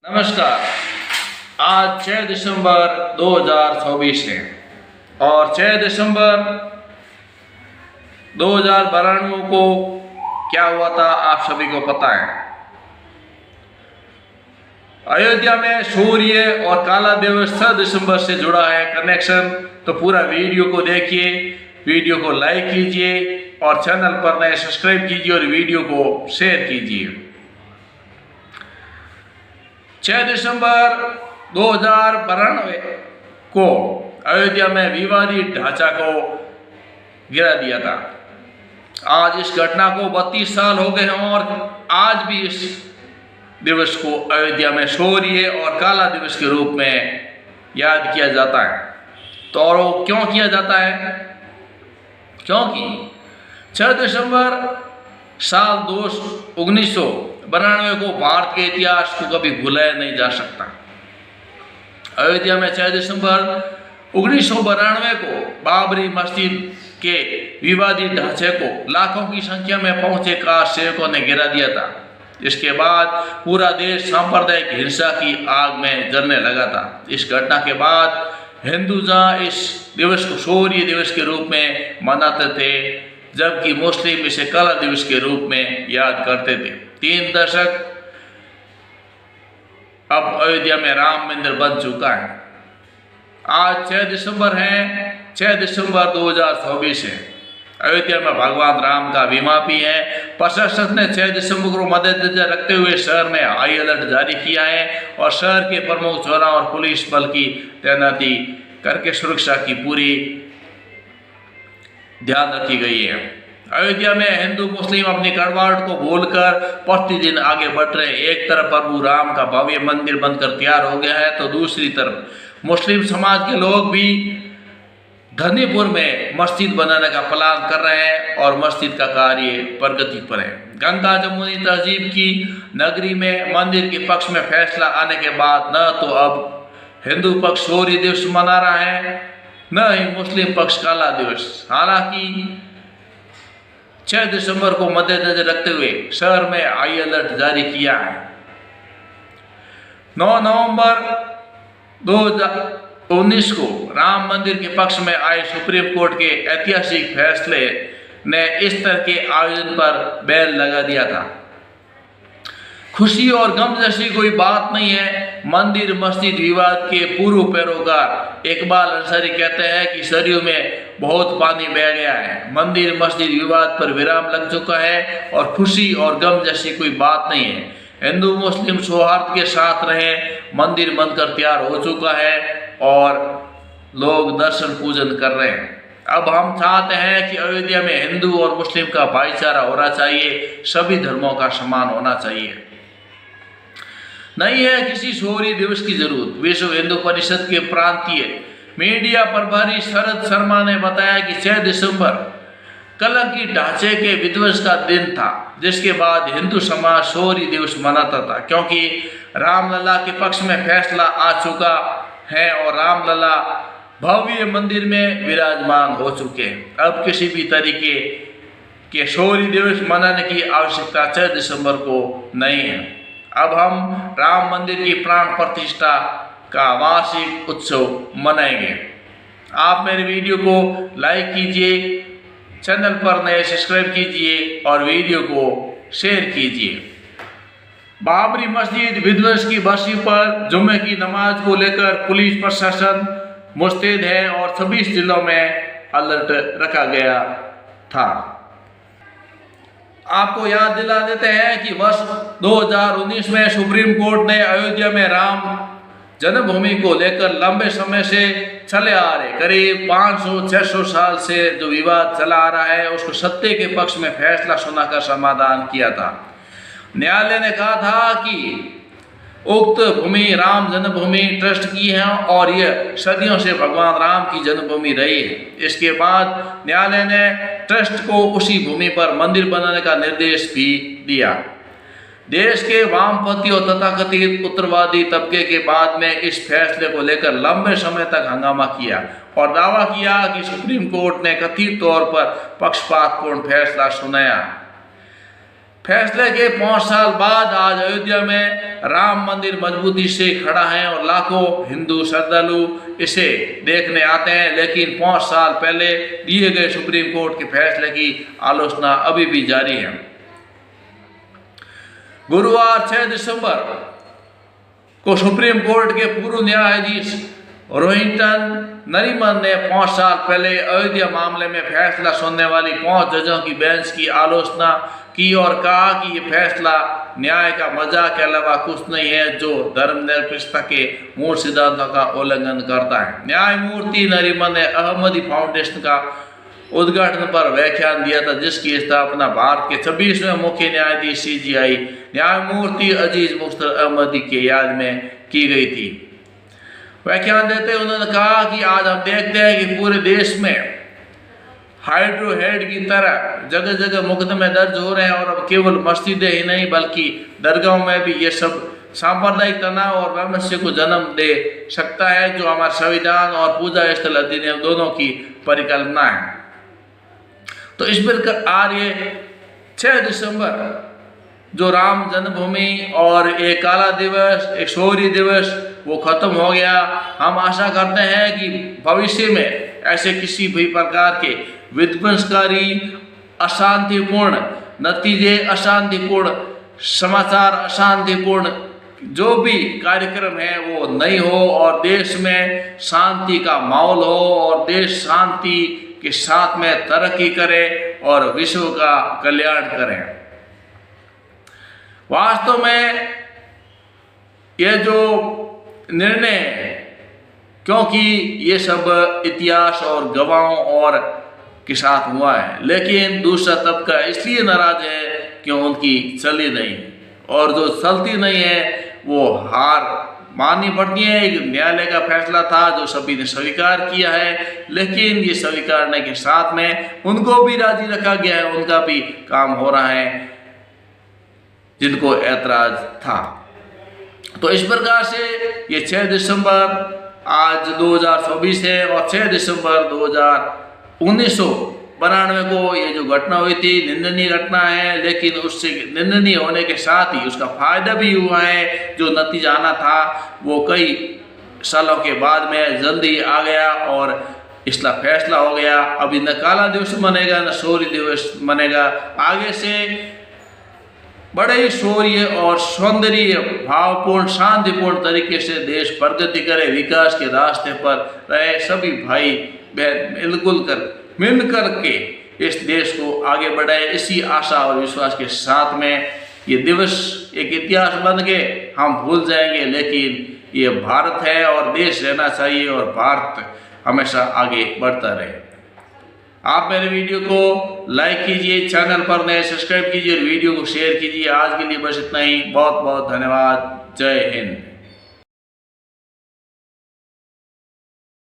नमस्कार। आज 6 दिसंबर 2024 है और 6 दिसंबर 2092 को क्या हुआ था आप सभी को पता है। अयोध्या में सूर्य और काला दिवस 6 दिसंबर से जुड़ा है कनेक्शन। तो पूरा वीडियो को देखिए, वीडियो को लाइक कीजिए और चैनल पर नए सब्सक्राइब कीजिए और वीडियो को शेयर कीजिए। 6 दिसंबर 2092 को अयोध्या में विवादित ढांचा को गिरा दिया था। आज इस घटना को 32 साल हो गए हैं और आज भी इस दिवस को अयोध्या में शौर्य और काला दिवस के रूप में याद किया जाता है। तो और वो क्यों किया जाता है? क्योंकि 6 दिसंबर साल 1992 को भारत के इतिहास को कभी भुलाया नहीं जा सकता। अयोध्या में 6 दिसंबर 1992 को बाबरी मस्जिद के विवादित ढांचे को लाखों की संख्या में पहुंचे कार सेवकों ने गिरा दिया था। इसके बाद पूरा देश सांप्रदायिक हिंसा की आग में जलने लगा था। इस घटना के बाद हिंदू जहां इस दिवस को शौर्य दिवस के रूप में मनाते थे, जबकि मुस्लिम इसे काला दिवस के रूप में याद करते थे। 3 दशक अब अयोध्या में राम मंदिर बन चुका है। आज 6 दिसंबर है, 6 दिसंबर 2024 है। अयोध्या में भगवान राम का विवाह भी है। प्रशासन ने 6 दिसंबर को मद्देनजर रखते हुए शहर में हाई अलर्ट जारी किया है और शहर के प्रमुख चौराहों और पुलिस बल की तैनाती करके सुरक्षा की पूरी ध्यान रखी गई है। अयोध्या में हिंदू मुस्लिम अपनी कड़वाहट को भूलकर प्रतिदिन आगे बढ़ रहे। एक तरफ प्रभु राम का भव्य मंदिर बनकर तैयार हो गया है, तो दूसरी तरफ मुस्लिम समाज के लोग भी धनीपुर में मस्जिद बनाने का प्लान कर रहे हैं और मस्जिद का कार्य प्रगति पर है। गंगा जमुनी तहजीब की नगरी में मंदिर के पक्ष में फैसला आने के बाद न तो अब हिंदू पक्ष शौर्य दिवस मना रहा है, न ही मुस्लिम पक्ष काला दिवस। हालांकि 6 दिसंबर को मद्देनजर रखते हुए शहर में हाई अलर्ट जारी किया है। 9 नवंबर 2019 को राम मंदिर के पक्ष में आए सुप्रीम कोर्ट के ऐतिहासिक फैसले ने इस तरह के आयोजन पर बैन लगा दिया था। खुशी और गम जैसी कोई बात नहीं है। मंदिर मस्जिद विवाद के पूर्व पैरोकार इकबाल अंसारी कहते हैं कि सरयू में बहुत पानी बह गया है। मंदिर मस्जिद विवाद पर विराम लग चुका है और खुशी और गम जैसी कोई बात नहीं है। हिंदू मुस्लिम सौहार्द के साथ रहे। मंदिर बनकर तैयार हो चुका है और लोग दर्शन पूजन कर रहे हैं। अब हम चाहते हैं कि अयोध्या में हिंदू और मुस्लिम का भाईचारा होना चाहिए, सभी धर्मों का सम्मान होना चाहिए। नहीं है किसी शौर्य दिवस की जरूरत। विश्व हिंदू परिषद के प्रांतीय मीडिया प्रभारी शरद शर्मा ने बताया कि 6 दिसंबर कलंकी ढांचे के विध्वंस का दिन था, जिसके बाद हिंदू समाज शौर्य दिवस मनाता था, क्योंकि रामलला के पक्ष में फैसला आ चुका है और रामलला भव्य मंदिर में विराजमान हो चुके हैं। अब किसी भी तरीके के शौर्य दिवस मनाने की आवश्यकता 6 दिसंबर को नहीं है। अब हम राम मंदिर की प्राण प्रतिष्ठा का वार्षिक उत्सव मनाएंगे। आप मेरे वीडियो को लाइक कीजिए, चैनल पर नए सब्सक्राइब कीजिए और वीडियो को शेयर कीजिए। बाबरी मस्जिद विध्वंस की बरसी पर जुम्मे की नमाज को लेकर पुलिस प्रशासन मुस्तैद है और 26 जिलों में अलर्ट रखा गया था। आपको याद दिला देते हैं कि वर्ष 2019 में सुप्रीम कोर्ट ने अयोध्या में राम जन्मभूमि को लेकर लंबे समय से चले आ रहे करीब 500-600 साल से जो विवाद चला आ रहा है, उसको सत्य के पक्ष में फैसला सुनाकर समाधान किया था। न्यायालय ने कहा था कि उक्त भूमि राम जन्मभूमि ट्रस्ट की है और यह सदियों से भगवान राम की जन्मभूमि रही है। इसके बाद न्यायालय ने ट्रस्ट को उसी भूमि पर मंदिर बनाने का निर्देश भी दिया। देश के वामपंथी और तथाकथित उत्तरवादी तबके के बाद में इस फैसले को लेकर लंबे समय तक हंगामा किया और दावा किया कि सुप्रीम कोर्ट ने कथित तौर पर पक्षपातपूर्ण फैसला सुनाया। फैसले के 5 साल बाद आज अयोध्या में राम मंदिर मजबूती से खड़ा है और लाखों हिंदू श्रद्धालु इसे देखने आते हैं। लेकिन 5 साल पहले दिए गए सुप्रीम कोर्ट के फैसले की आलोचना अभी भी जारी है। गुरुवार 6 दिसंबर को सुप्रीम कोर्ट के पूर्व न्यायाधीश रोहिंटन नरीमन ने 5 साल पहले अयोध्या मामले में फैसला सुनने वाली 5 जजों की बेंच की आलोचना की और कहा कि ये फैसला न्याय का मजाक के अलावा कुछ नहीं है, जो धर्मनिरपेक्षता के मूल सिद्धांतों का उल्लंघन करता है। न्यायमूर्ति नरीमन ने अहमदी फाउंडेशन का उद्घाटन पर व्याख्यान दिया था, जिसकी स्थापना भारत के 26वें मुख्य न्यायाधीश CJI न्यायमूर्ति अजीज मुख्तार अहमदी के याद में की गई थी। व्याख्यान देते हुए उन्होंने कहा कि आज हम देखते हैं कि पूरे देश में हाइड्रो हेड की तरह जगह जगह मुकदमे दर्ज हो रहे हैं और अब केवल मस्जिदें ही नहीं बल्कि दरगाहों में भी ये सब सांप्रदायिक तनाव और वैमनस्य को जन्म दे सकता है, जो हमारे संविधान और पूजा स्थल अधिनियम दोनों की परिकल्पना है। तो इस प्रकार ये 6 दिसंबर जो राम जन्मभूमि और एक काला दिवस, एक शौर्य दिवस, वो खत्म हो गया। हम आशा करते हैं कि भविष्य में ऐसे किसी भी प्रकार के विध्वंसकारी, अशांतिपूर्ण नतीजे, अशांतिपूर्ण समाचार, अशांतिपूर्ण जो भी कार्यक्रम है वो नहीं हो और देश में शांति का माहौल हो और देश शांति के साथ में तरक्की करे और विश्व का कल्याण करे। वास्तव में यह जो निर्णय है, क्योंकि ये सब इतिहास और गवाहों और के साथ हुआ है, लेकिन दूसरा तबका इसलिए नाराज है कि उनकी चली नहीं और जो चलती नहीं है वो हार माननी पड़ती है। एक न्यायालय का फैसला था जो सभी ने स्वीकार किया है, लेकिन ये स्वीकारने के साथ में उनको भी राजी रखा गया है, उनका भी काम हो रहा है जिनको ऐतराज था। तो इस प्रकार से ये 6 दिसंबर आज 2024 है और 6 दिसंबर 1992 को ये जो घटना हुई थी निंदनीय घटना है, लेकिन उससे निंदनीय होने के साथ ही उसका फायदा भी हुआ है। जो नतीजा आना था वो कई सालों के बाद में जल्दी आ गया और इसका फैसला हो गया। अभी न काला दिवस मनेगा न शौर्य दिवस मनेगा, आगे से बड़े ही शौर्य और सौंदर्य भावपूर्ण शांतिपूर्ण तरीके से देश प्रगति करे, विकास के रास्ते पर रहे। सभी भाई बहन मिल करके इस देश को आगे बढ़ाए, इसी आशा और विश्वास के साथ में ये दिवस एक इतिहास बन के हम भूल जाएंगे, लेकिन ये भारत है और देश रहना चाहिए और भारत हमेशा आगे बढ़ता रहे। आप मेरे वीडियो को लाइक कीजिए, चैनल पर नए सब्सक्राइब कीजिए और वीडियो को शेयर कीजिए। आज के लिए बस इतना ही। बहुत बहुत धन्यवाद। जय हिंद।